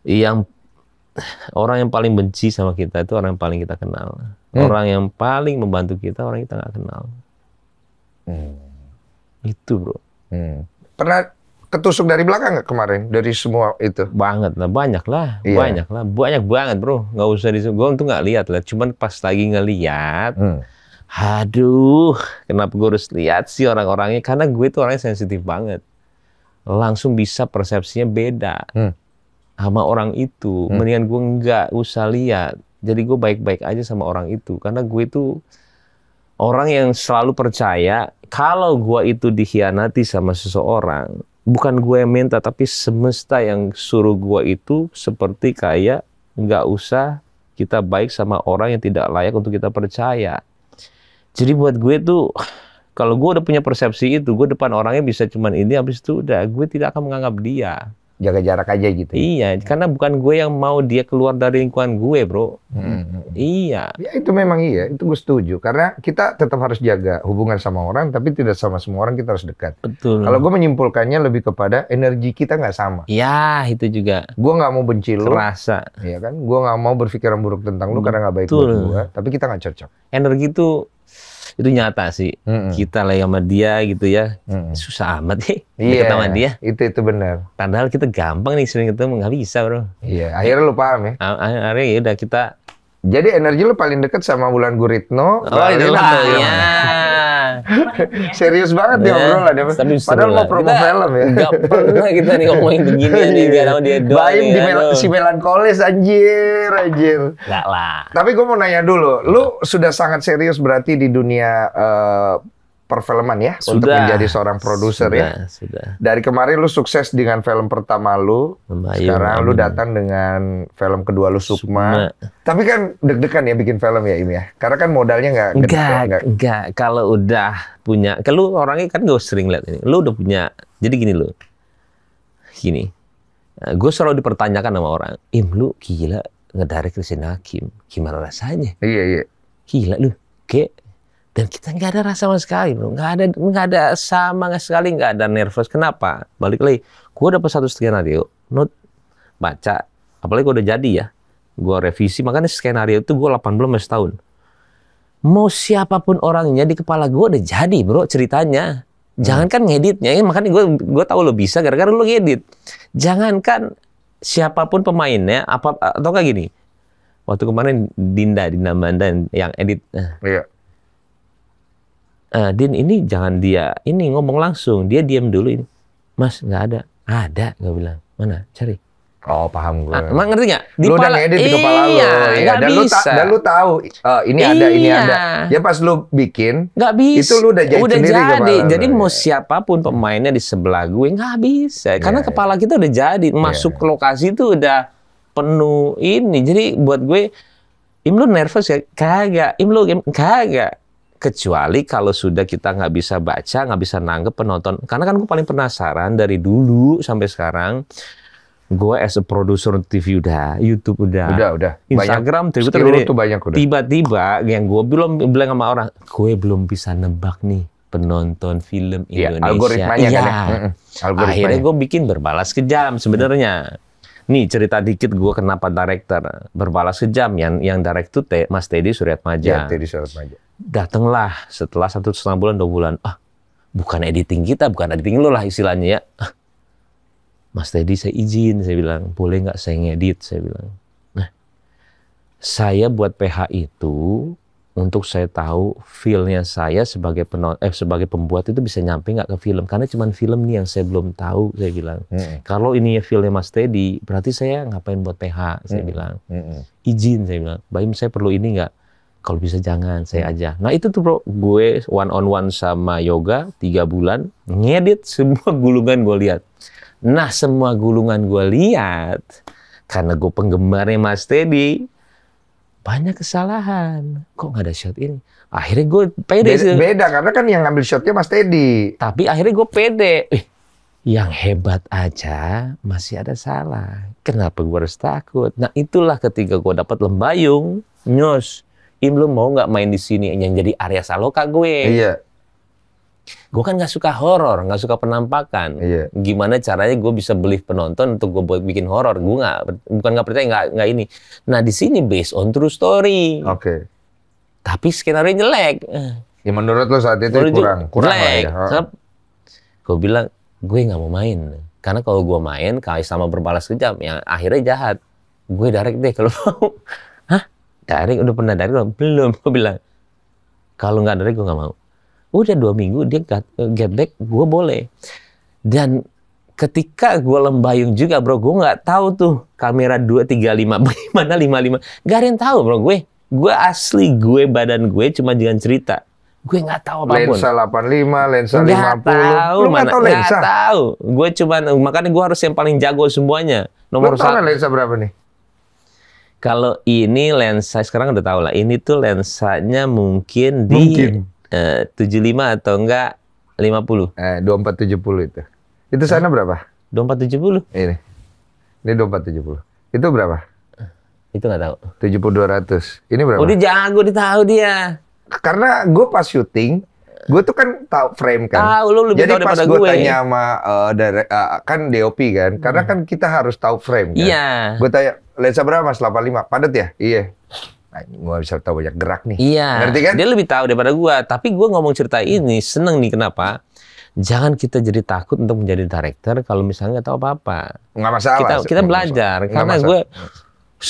yang orang yang paling benci sama kita itu orang yang paling kita kenal. Orang yang paling membantu kita orang yang kita nggak kenal. Itu bro. Pernah ketusuk dari belakang nggak kemarin dari semua itu? Banget lah, banyak banget bro. Nggak usah gue tuh nggak lihat lah. Cuman pas lagi ngeliat, aduh, kenapa gue harus lihat sih orang-orangnya? Karena gue tuh orangnya sensitif banget, langsung bisa persepsinya beda sama orang itu. Mendingan gue nggak usah lihat. Jadi gue baik-baik aja sama orang itu. Karena gue tuh orang yang selalu percaya kalau gue itu dikhianati sama seseorang. Bukan gue yang minta, tapi semesta yang suruh gue itu seperti kayak nggak usah kita baik sama orang yang tidak layak untuk kita percaya. Jadi buat gue tuh, kalau gue udah punya persepsi itu, gue depan orangnya bisa cuman ini, habis itu udah, gue tidak akan menganggap dia. Jaga jarak aja gitu. Iya, karena bukan gue yang mau dia keluar dari lingkungan gue, bro. Iya. Ya itu memang iya, itu gue setuju. Karena kita tetap harus jaga hubungan sama orang, tapi tidak sama semua orang kita harus dekat. Betul. Kalau gue menyimpulkannya lebih kepada energi kita nggak sama. Ya, itu juga. Gue nggak mau benci lu, Kerasa. ya kan? Gue nggak mau berpikiran buruk tentang lu karena nggak baik buat gue. Tapi kita nggak cocok. Energi itu nyata sih. Kita lagi sama dia gitu ya, susah amat deh deket sama dia. Itu benar. Padahal kita gampang nih sering ketemu, nggak bisa, bro. Iya, akhirnya lu paham ya. Akhirnya ya udah kita. Jadi energi lu paling deket sama Wulan Guritno. Itu lah, ya. Serius banget ya obrolan ya. Padahal mau promo film ya. Nggak pernah kita nih ngomongin begini nih, biar sama dia doang. Baim di si melankolis anjir. Nggak lah. Tapi gue mau nanya dulu, lu sudah sangat serius berarti di dunia perfilman ya, Sudah. untuk menjadi seorang produser ya. Sudah. Dari kemarin lu sukses dengan film pertama lu, sekarang lu datang dengan film kedua lu Sukma. Tapi kan deg-degan ya bikin film ya Im ya, karena kan modalnya nggak gede. Enggak. Kalau udah punya, kalau orangnya kan gue sering lihat ini, lu udah punya. Jadi gini lo, gue selalu dipertanyakan sama orang, Im lu gila ngedirect Christine Hakim, gimana rasanya? Iya. Gila lu, kayak. Dan kita nggak ada rasa sama sekali, bro. Nggak ada sama sekali, nggak ada nervous. Kenapa? Balik lagi, gue dapat 1 skenario, baca, apalagi gue udah jadi ya, gue revisi, makanya skenario itu gue 18 tahun. Mau siapapun orangnya di kepala gue udah jadi, bro, ceritanya. Jangankan ngeditnya, makanya gue tahu lo bisa gara-gara lo ngedit. Jangankan siapapun pemainnya, atau kayak gini. Waktu kemarin Dinda Mandan yang edit. Iya. Din ini jangan dia ini ngomong langsung, dia diam dulu ini. Mas nggak ada gue bilang, mana cari. Oh paham gue. Emang ngerti nggak? Lu udah ngedit di kepala lu, ya. Dan lu tahu ini ada. Ya pas lu bikin, nggak bisa. Itu lu udah jadi sendiri. Jadi mau siapapun pemainnya di sebelah gue nggak bisa, karena kepala kita udah jadi. Masuk ke lokasi itu udah penuh ini. Jadi buat gue, Im lu nervous ya? Kagak. Kagak. Kecuali kalau sudah kita nggak bisa baca, nggak bisa nanggep penonton. Karena kan gue paling penasaran dari dulu sampai sekarang. Gue as a producer TV udah, YouTube udah. Instagram, Twitter udah. Tiba-tiba yang gue bilang sama orang, gue belum bisa nebak nih penonton film Indonesia. Algoritmanya kan ya. Akhirnya gue bikin Berbalas Kejam sebenarnya. Nih cerita dikit gue kenapa director Berbalas Kejam yang direct tuh Mas Teddy Suryatmaja. Teddy Suryatmaja. Datanglah setelah 1,5 bulan 2 bulan. Bukan editing kita, bukan editing lo lah istilahnya ya. Mas Teddy saya izin, saya bilang boleh nggak saya ngedit, saya bilang. Nah, saya buat PH itu untuk saya tahu feel-nya saya sebagai sebagai pembuat itu bisa nyampe nggak ke film, karena cuma film nih yang saya belum tahu, saya bilang. Kalau ini feel-nya Mas Teddy, berarti saya ngapain buat PH, saya bilang. Izin, saya bilang. Baim saya perlu ini nggak? Kalau bisa jangan, saya aja. Nah itu tuh bro, gue one on one sama Yoga 3 bulan, ngedit semua gulungan gue lihat. Nah semua gulungan gue lihat, karena gue penggemarnya Mas Teddy, banyak kesalahan. Kok nggak ada shot ini? Akhirnya gue pede. Beda, karena kan yang ngambil shotnya Mas Teddy. Tapi akhirnya gue pede. Yang hebat aja masih ada salah. Kenapa gue harus takut? Nah itulah ketika gue dapat Lembayung, nyos. Im lu mau nggak main di sini yang jadi Arya Saloka gue? Iya. Gue kan nggak suka horor, nggak suka penampakan. Iya. Gimana caranya gue bisa beli penonton untuk gue buat bikin horor? Gue bukan nggak percaya, nggak ini. Nah di sini based on true story. Oke. Tapi skenario jelek. Ya menurut lo saat itu kurang jelek. Lah ya. Gue bilang gue nggak mau main. Karena kalau gue main kayak sama Berbalas Kejam, yang akhirnya jahat. Gue direct deh kalau mau. Direct, udah pernah direct? Belum, gue bilang. Kalau nggak direct, gue nggak mau. Udah 2 minggu, dia get back, gue boleh. Dan ketika gue Lembayung juga, bro, gue nggak tahu tuh kamera 235, bagaimana 55. Gak ada yang tahu, bro, gue. Gue asli, badan gue cuma dengan cerita. Gue nggak tahu apapun. Lensa 85, lensa 50. Tahu, lu nggak tahu lensa? Nggak tahu. Gue cuma, makanya gue harus yang paling jago semuanya. Nomor lu tahu lensa berapa nih? Kalau ini lensa sekarang udah tahu lah. Ini tuh lensanya mungkin di 75 atau enggak 50. 2470 itu. Itu sana berapa? 2470. Ini 2470. Itu berapa? Itu nggak tahu. 7200. Ini berapa? Oh, dia jago, dia tahu dia. Karena gue pas syuting, gue tuh kan tahu frame kan. Tahu, lu lebih jadi tahu pas daripada gue gue. tanya sama kan DOP kan, karena kan kita harus tahu frame kan. Iya. Gue tanya, lensa berapa mas? 85. Padat ya? Iya. Nah, gue bisa tahu banyak gerak nih. Iya. Ngerti kan? Dia lebih tahu daripada gue. Tapi gue ngomong cerita ini seneng nih, kenapa? Jangan kita jadi takut untuk menjadi director kalau misalnya nggak tahu apa-apa. Nggak masalah. Kita belajar. Karena gue,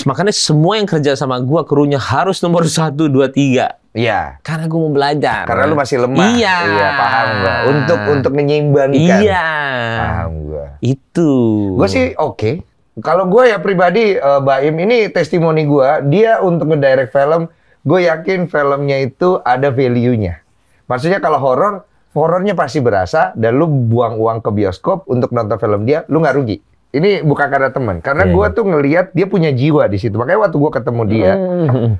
makanya semua yang kerja sama gue, krunya harus nomor 1, 2, 3. Iya. Karena gue mau belajar. Karena lu masih lemah. Iya. Iya, paham gue. Untuk menyeimbangkan. Iya. Paham gue. Itu. Gue sih oke. Kalau gue ya pribadi, Baim ini testimoni gue. Dia untuk ngedirect film, gue yakin filmnya itu ada value-nya. Maksudnya kalau horornya pasti berasa, dan lu buang uang ke bioskop untuk nonton film dia, lu nggak rugi. Ini bukan karena teman, karena gue tuh ngelihat dia punya jiwa di situ. Makanya waktu gue ketemu dia,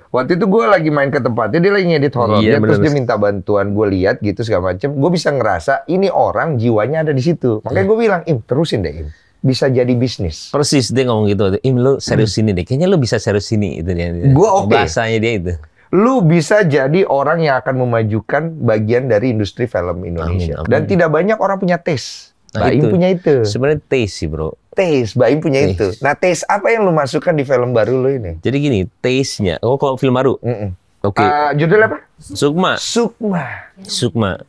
waktu itu gue lagi main ke tempatnya, dia lagi ngedit horor, terus dia minta bantuan, gue lihat gitu segala macem. Gue bisa ngerasa ini orang jiwanya ada di situ. Makanya gue bilang, terusin deh Im, bisa jadi bisnis. Persis dia ngomong gitu, Im lu serius sini deh, kayaknya lu bisa serius sini itu dia. Gue oke. Bahasanya dia itu. Lu bisa jadi orang yang akan memajukan bagian dari industri film Indonesia. Amin. Dan tidak banyak orang punya taste. Baim punya itu. Sebenarnya taste sih bro. Taste, Baim punya itu. Nah, taste apa yang lu masukkan di film baru lu ini? Jadi gini, taste-nya. Oh, kalau film baru? Oke. Judulnya apa? Sukma.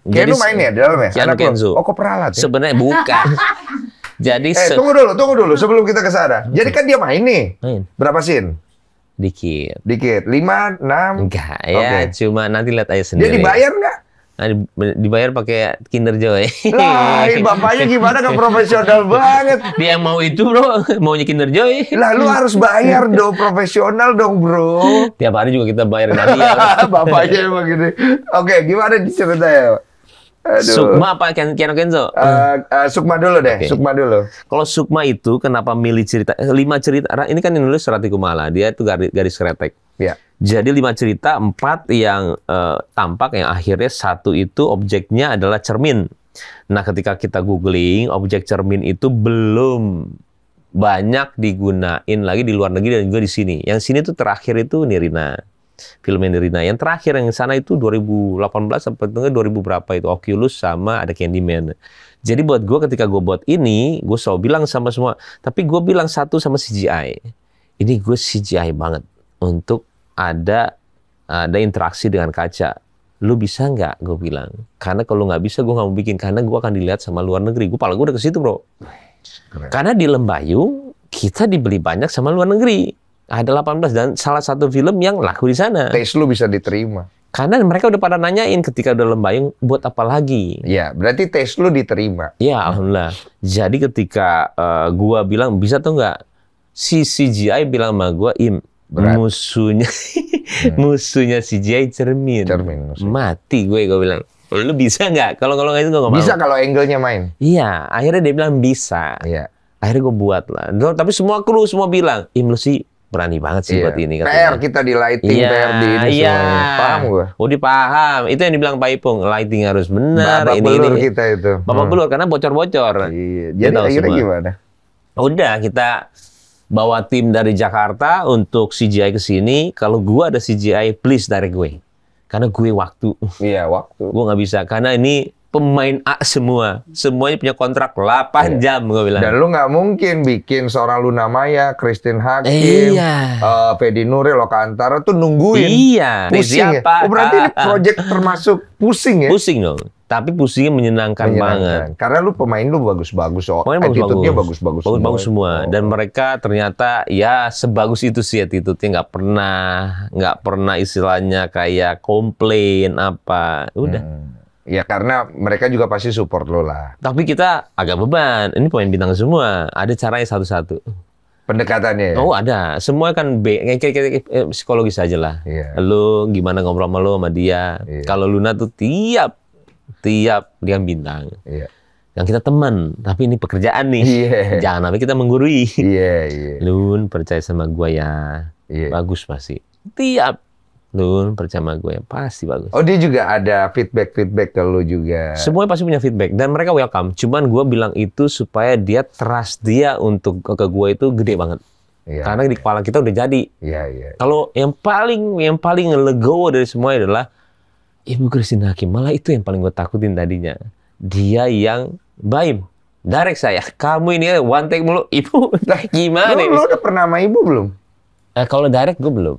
Kayak lu main ya di dalamnya? Keanu Kenzo. Oh, kok peralat ya? Sebenarnya bukan. Jadi tunggu dulu sebelum kita ke sana. Jadi kan dia main nih. Berapa scene? Dikit. 5, 6? Enggak ya, cuma nanti lihat aja sendiri. Dia dibayar nggak? Nah, dibayar pakai Kinder Joy. Lah, bapaknya gimana, nggak profesional banget. Dia yang mau itu bro, maunya Kinder Joy. Lah lu harus bayar dong, profesional dong bro. Tiap hari juga kita bayar dia. Bapaknya emang gini. Oke, gimana ceritanya? Sukma apa Keanu Kenzo? Sukma dulu deh, Sukma dulu. Kalau Sukma itu kenapa milih cerita 5 cerita? Ini kan yang nulis Surati Kumala, dia itu garis kretek. Ya. Jadi 5 cerita, 4 yang tampak, yang akhirnya 1 itu objeknya adalah cermin. Nah, ketika kita googling, objek cermin itu belum banyak digunain lagi di luar negeri dan juga di sini. Yang sini tuh terakhir itu Nirina. Film Nirina. Yang terakhir yang sana itu 2018 sampai 2000 berapa itu, Oculus sama ada Candyman. Jadi buat gue ketika gue buat ini, gue selalu bilang sama semua, tapi gue bilang satu sama CGI. Ini gue CGI banget untuk ada interaksi dengan kaca. Lu bisa nggak? Gue bilang. Karena kalau nggak bisa, gue nggak mau bikin. Karena gue akan dilihat sama luar negeri. Gue udah ke situ, bro. Keren. Karena di Lembayung, kita dibeli banyak sama luar negeri. Ada 18 dan salah satu film yang laku di sana. Taste lu bisa diterima. Karena mereka udah pada nanyain ketika udah Lembayung, buat apa lagi? Ya, berarti taste lu diterima. Ya, alhamdulillah. Jadi ketika gue bilang, bisa tuh nggak? Si CGI bilang sama gue, musuhnya musuhnya CGI cermin mati gue bilang, lu bisa nggak? Kalau nggak itu gue nggak mau. Bisa kalau angle-nya main. Iya, akhirnya dia bilang bisa. Iya. Akhirnya gue buat lah. Tapi semua kru semua bilang, lu sih berani banget sih buat ini. PR kita di lighting, PR di ini semuanya. Paham gue? Oh, dipaham. Itu yang dibilang Pak Ipung, lighting harus benar. Babak belur kita itu. Babak belur karena bocor-bocor. Iya. Jadi akhirnya gimana? Udah kita bawa tim dari Jakarta untuk CGI ke sini. Kalau gue ada CGI, please direct gue. Karena gue waktu. Iya, waktu. Gue nggak bisa. Karena ini pemain A semua. Semuanya punya kontrak 8 jam, gue bilang. Dan lu nggak mungkin bikin seorang Luna Maya, Christine Hakim, Fedi Nuril, Loka Antara tuh nungguin. Iya. Pusing ya? Oh, berarti ini project termasuk pusing ya? Pusing dong. Tapi pusingnya menyenangkan banget. Karena lu pemain lu bagus-bagus. Attitude-nya bagus-bagus semua. Dan mereka ternyata ya sebagus itu sih attitude-nya. Nggak pernah istilahnya kayak komplain apa. Udah. Ya karena mereka juga pasti support lo lah. Tapi kita agak beban. Ini pemain bintang semua. Ada caranya satu-satu. Pendekatannya ya? Oh ada. Semua kan kayak psikologis aja lah. Iya. Lu gimana ngobrol sama lu sama dia. Iya. Kalau Luna tuh tiap dia bintang. Iya. Yang kita teman, tapi ini pekerjaan nih. Iya. Jangan sampai kita menggurui. Iya. Lun, percaya sama gua ya. Iya. Bagus pasti. Tiap lu percaya sama gue, pasti bagus. Oh, dia juga ada feedback ke lu juga. Semuanya pasti punya feedback dan mereka welcome. Cuman gue bilang itu supaya dia trust dia untuk ke gue itu gede banget. Iya. Karena di kepala kita udah jadi. Iya, iya. Kalau yang paling legowo dari semuanya adalah Ibu Christine Hakim. Malah itu yang paling gue takutin tadinya. Dia yang baim. Direct saya. Kamu ini one take mulu. Ibu gimana ini? Lu udah pernah sama ibu belum? Kalau direct gue belum.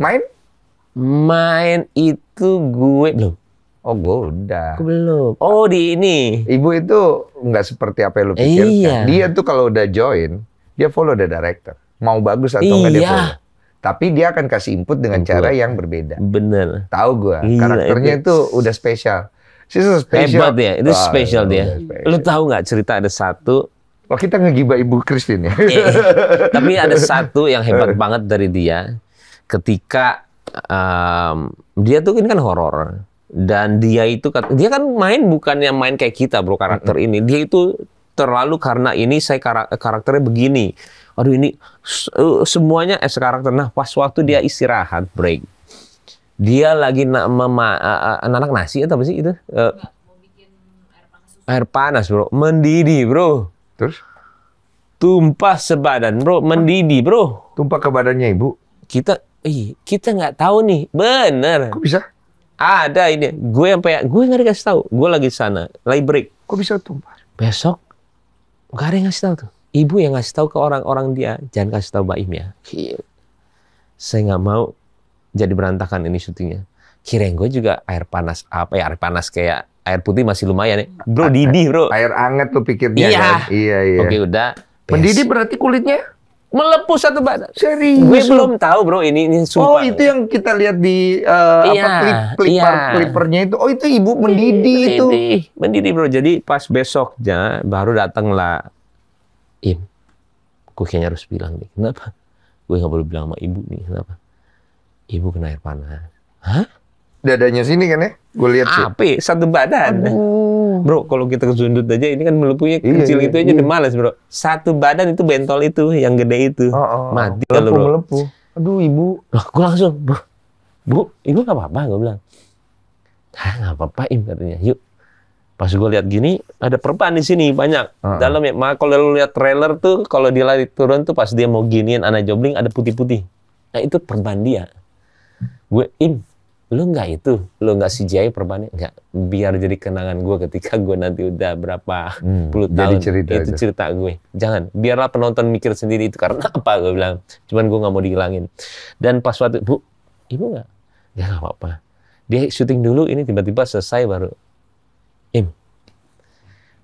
Main itu gue belum. Oh, gue udah. Gue belum. Oh, di ini. Ibu itu nggak seperti apa yang lu pikirkan. Iya. Dia tuh kalau udah join, dia follow the director. Mau bagus atau enggak dia follow. Tapi dia akan kasih input dengan cara yang berbeda. Bener. Tahu gue. Gila, Karakternya itu udah spesial. Hebat ya, itu spesial dia. Lu tahu nggak cerita ada satu. Wah, kita ngegibah Ibu Christine ya. Tapi ada satu yang hebat banget dari dia. Ketika dia tuh ini kan horor. Dan dia kan main bukannya main kayak kita bro karakter ini. Dia itu terlalu karena ini saya karakternya begini. Aduh ini semuanya karakter. Nah pas waktu dia istirahat break. Dia lagi nanak nasi atau apa sih itu? Mau bikin Air panas bro. Mendidih bro. Terus? Tumpah sebadan bro. Mendidih bro. Tumpah ke badannya ibu? Kita nggak tahu nih. Bener. Kok bisa? Ada ini. Gue nggak dikasih tahu. Gue lagi sana, lagi break. Kok bisa tumpah? Besok nggak ada yang ngasih tahu tuh. Ibu yang ngasih tahu ke orang-orang dia. Jangan kasih tahu Mbak Im ya. Saya nggak mau jadi berantakan ini syutingnya. Kirain gue juga air panas air panas kayak air putih masih lumayan ya. Bro didih bro. Air anget tuh pikirnya Iya. kan? Iya. Oke udah. Mendidih berarti kulitnya? Melepuh satu badan. Serius? Gue belum tahu bro ini sumpah. Oh itu yang kita lihat di Iya. clippernya itu. Oh itu ibu mendidih itu. Mendidih bro. Jadi pas besoknya baru datanglah Im. Gue kayaknya harus bilang nih. Kenapa? Gue nggak boleh bilang sama ibu nih. Kenapa? Ibu kena air panas. Hah? Dadanya sini kan ya? Gue lihat sih. Apa? Satu badan. Bro, kalau kita kesundut aja ini kan melepuhnya Iya, kecil iya, itu aja udah males bro. Satu badan itu bentol itu yang gede itu. Mati kalau bro. Melepuh. Aduh ibu. Loh, gue langsung, bu, ibu nggak apa-apa, gue bilang. Hah, nggak apa-apa Im katanya. Yuk. Pas gue lihat gini, ada perban di sini banyak. Dalamnya, kalau lu lihat trailer tuh, kalau dia lari turun tuh pas dia mau giniin Anna Jobling ada putih-putih. Nah itu perban dia. Gue Im. Lu nggak CGI perbannya nggak, biar jadi kenangan gue ketika gue nanti udah berapa puluh tahun itu cerita gue. Jangan, biarlah penonton mikir sendiri itu karena apa gue bilang. Cuman gue nggak mau dihilangin. Dan pas waktu bu, ibu nggak apa-apa. Dia syuting dulu ini tiba-tiba selesai baru. Im,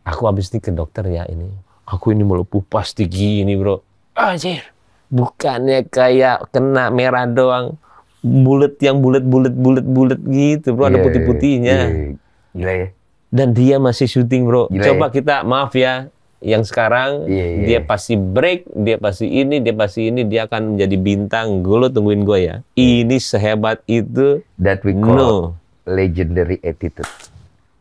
aku habis ini ke dokter ya ini. Aku ini melepuh pasti gini bro. Anjir, bukannya kayak kena merah doang. Bulet gitu bro, ada putih-putihnya. Gila ya. Dan dia masih syuting bro. Gila, coba kita maaf ya, yang sekarang dia pasti break, dia pasti ini, dia akan menjadi bintang. Gue lo tungguin gue ya. Ini sehebat itu. That we call legendary attitude.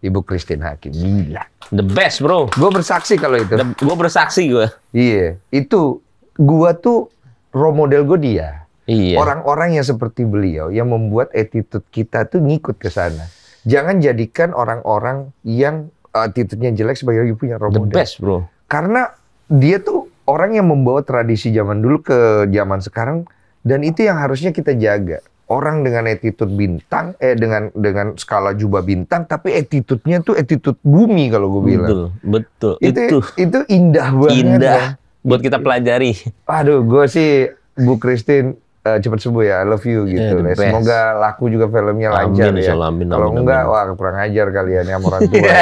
Ibu Christine Hakim, gila. The best bro. Gue bersaksi kalau itu. Gue bersaksi gue. Iya, itu gue tuh role model gue dia. Iya. Orang-orang yang seperti beliau yang membuat attitude kita tuh ngikut ke sana. Jangan jadikan orang-orang yang attitude-nya jelek sebagai punya role model. The best, bro. Karena dia tuh orang yang membawa tradisi zaman dulu ke zaman sekarang dan itu yang harusnya kita jaga. Orang dengan attitude bintang, dengan skala jubah bintang, tapi attitude-nya tuh attitude bumi kalau gue bilang. Betul. Itu indah banget. Indah. Buat kita pelajari. Aduh, gue sih Bu Christine cepat sembuh ya, I love you gitu. Semoga laku juga filmnya lancar ya. Kalau enggak, wah kurang ajar kalian ya orang tua.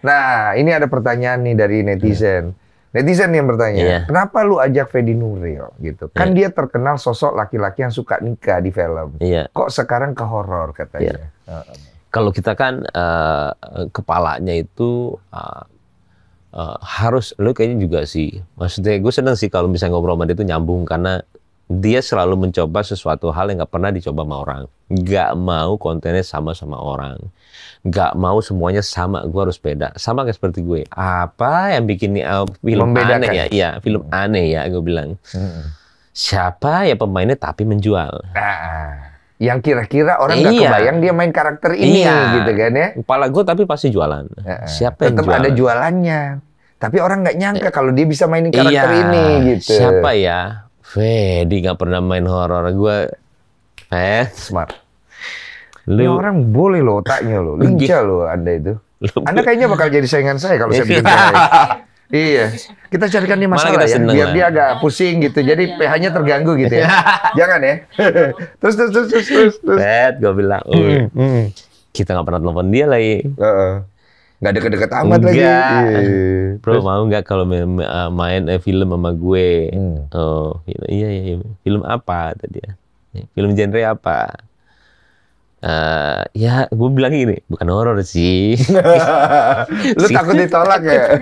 Nah, ini ada pertanyaan nih dari netizen. Netizen yang bertanya, kenapa lu ajak Fedi Nuril gitu? Kan dia terkenal sosok laki-laki yang suka nikah di film. Kok sekarang ke horor katanya? Kalau kita kan kepalanya itu harus, lu kayaknya juga sih. Maksudnya gue seneng sih kalau misalnya ngobrol sama dia itu nyambung karena dia selalu mencoba sesuatu hal yang nggak pernah dicoba sama orang. Nggak mau kontennya sama orang. Nggak mau semuanya sama. Gue harus beda. Sama kayak seperti gue. Apa yang bikin film aneh ya? Iya, film aneh ya gue bilang. siapa ya pemainnya tapi menjual. Nah, yang kira-kira orang nggak kebayang dia main karakter ini gitu kan ya. Kepala gue tapi pasti jualan. Siapa yang tetap jualan? ada jualannya. Tapi orang nggak nyangka kalau dia bisa mainin karakter ini gitu. Siapa ya? Fedi nggak pernah main horor. Gue smart. Ini orang boleh loh otaknya loh. Lincah loh Anda itu. Anda kayaknya bakal jadi saingan saya kalau saya bikin cewek. Iya, kita carikan dia masalah ya, biar dia agak pusing gitu. Jadi pH-nya terganggu gitu ya. Jangan ya. Terus. Pet, gue bilang, kita nggak pernah telepon dia lagi. Nggak deket-deket amat lagi. Bro, mau nggak kalau main film sama gue? Oh, iya. Film apa tadi ya? Film genre apa? Ya, gue bilang gini, bukan horor sih. Lu takut ditolak ya?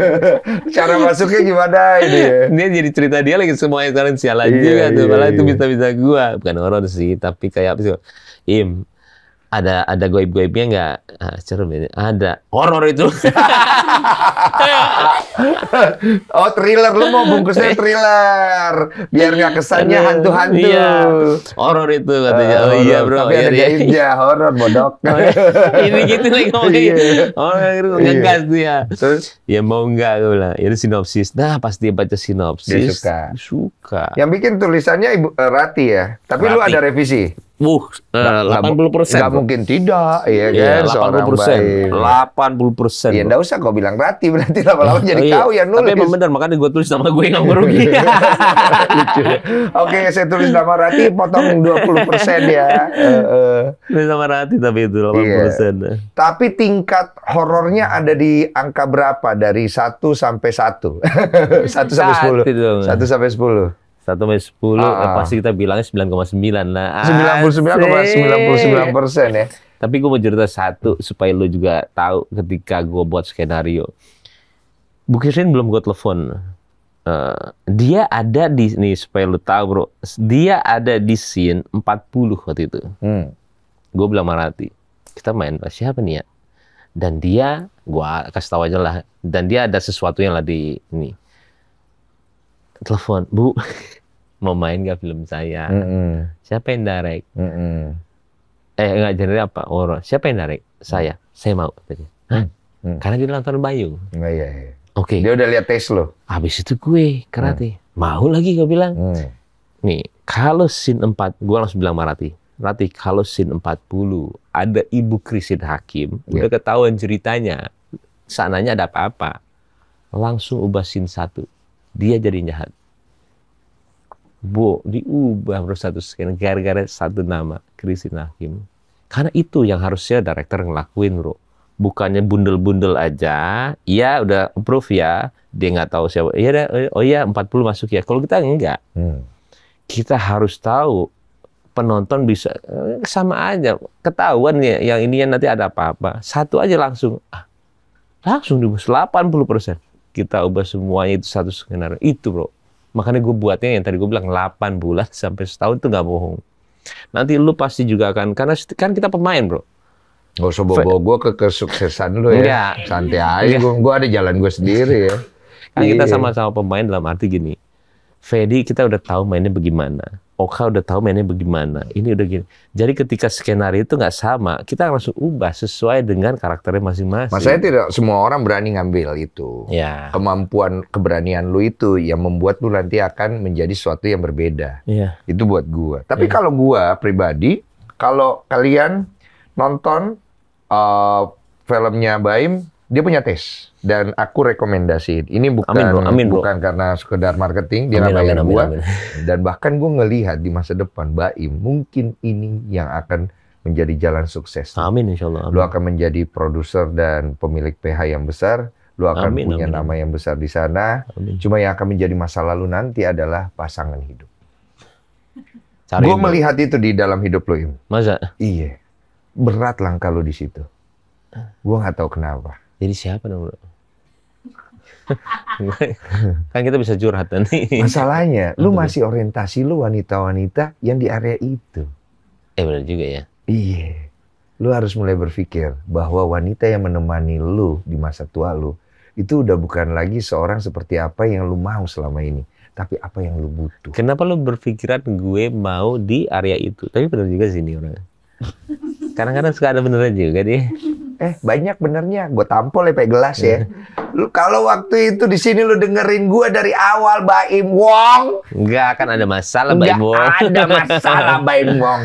Cara masuknya gimana ini ya? Dia jadi cerita dia lagi semuanya sekarang sialan juga tuh. Malah itu bisa-bisa gue. Bukan horor sih, tapi kayak apa sih? Ada goib-goibnya nggak? Serem ini. Ada. Horor itu. Oh, thriller. Lu mau bungkusnya thriller. Biar nggak kesannya hantu-hantu. Iya. Horor itu katanya. Oh iya bro. Tapi ada gaibnya. Horor, bodok. Ini gitu lagi ngomongnya. Ngegas tuh ya. Terus? Ya mau nggak, gue bilang. Ini sinopsis. Nah, pas dia baca sinopsis. Dia suka. Yang bikin tulisannya Ibu Rati ya. Tapi Rati. Lu ada revisi. 80%. Nggak mungkin tidak, ya kan? 80%. 80%. Ya nggak usah kau bilang Rati, berarti lama-lama jadi kau yang nulis. Tapi emang benar, makanya gue tulis nama gue nggak merugi. Oke, saya tulis nama Rati, potong 20% ya. Tulis nama Rati tapi itu 80%. Iya. Tapi tingkat horornya ada di angka berapa? Dari 1 sampai 1? 1 sampai 10. 1 sampai 10. 1 sampai 10, pasti kita bilangnya 9,9 lah. 99,99% ya. Tapi gue mau cerita satu, supaya lo juga tahu ketika gue buat skenario. Bu Kirsin belum gue telepon. Dia ada di, nih supaya lo tahu bro, dia ada di scene 40 waktu itu. Gue bilang sama Rati, kita main siapa nih ya? Dan dia, gue kasih tahu aja lah, dan dia ada sesuatu yang lagi ini. Telepon, Bu, mau main gak film saya? Siapa yang direct? Enggak, genre apa? Horor. Siapa yang direct? Saya mau. Karena dia nonton Bayu. Iya. Oke. Dia udah lihat tes lo. Habis itu gue, Rati. Mau lagi gue bilang. Nih, kalau scene 4, gue langsung bilang sama Rati, kalau scene 40, ada Ibu Christine Hakim, udah ketahuan ceritanya, sananya ada apa-apa, langsung ubah scene 1. Dia jadi jahat. Bu, diubah bro satu scan gara-gara satu nama, Christine Hakim. Karena itu yang harusnya director ngelakuin bro. Bukannya bundel-bundel aja, iya udah approve ya, dia nggak tahu siapa. Iya, oh iya 40 masuk ya. Kalau kita enggak, kita harus tahu penonton bisa sama aja ketahuan ya. Yang ini nanti ada apa-apa. Satu aja langsung di 80%. Kita ubah semuanya itu satu skenario. Itu bro. Makanya gue buatnya yang tadi gue bilang 8 bulan sampai setahun itu nggak bohong. Nanti lu pasti juga akan, karena kan kita pemain bro. Gak usah bawa gue ke kesuksesan lu ya. Santai aja, gue ada jalan gue sendiri ya. Kan kita sama-sama pemain dalam arti gini. Fedi kita udah tahu mainnya bagaimana. Oka udah tahu mainnya bagaimana. Ini udah gini. Jadi ketika skenario itu nggak sama, kita langsung ubah sesuai dengan karakternya masing-masing. Maksudnya tidak semua orang berani ngambil itu. Ya. Kemampuan, keberanian lu itu yang membuat lu nanti akan menjadi sesuatu yang berbeda. Iya. Itu buat gua. Tapi kalau gua pribadi, kalau kalian nonton filmnya Baim, dia punya tes. Dan aku rekomendasiin. Ini bukan bukan karena sekedar marketing, dia nggak bayar gua. Dan bahkan gua ngelihat di masa depan Baim, mungkin ini yang akan menjadi jalan sukses. Amin insyaallah. Lu akan menjadi produser dan pemilik PH yang besar. Lu akan punya nama yang besar di sana. Cuma yang akan menjadi masa lalu nanti adalah pasangan hidup. Gue melihat itu di dalam hidup lu, Im. Masa? Iya. Berat langkah lu di situ. Gue nggak tahu kenapa. Jadi siapa dong, bro? Kan kita bisa curhat nanti. Masalahnya, lu masih orientasi lu wanita-wanita yang di area itu. Benar juga ya. Iya. Lu harus mulai berpikir bahwa wanita yang menemani lu di masa tua lu, itu udah bukan lagi seorang seperti apa yang lu mau selama ini. tapi apa yang lu butuh. Kenapa lu berpikiran gue mau di area itu? Tapi benar juga sih ini orangnya. Kadang-kadang suka ada benernya juga dia. Banyak benernya. Gue tampol ya pakai gelas ya. Lu kalau waktu itu di sini lu dengerin gue dari awal Baim Wong. Nggak akan ada masalah, Baim Wong. Nggak ada masalah Baim Wong.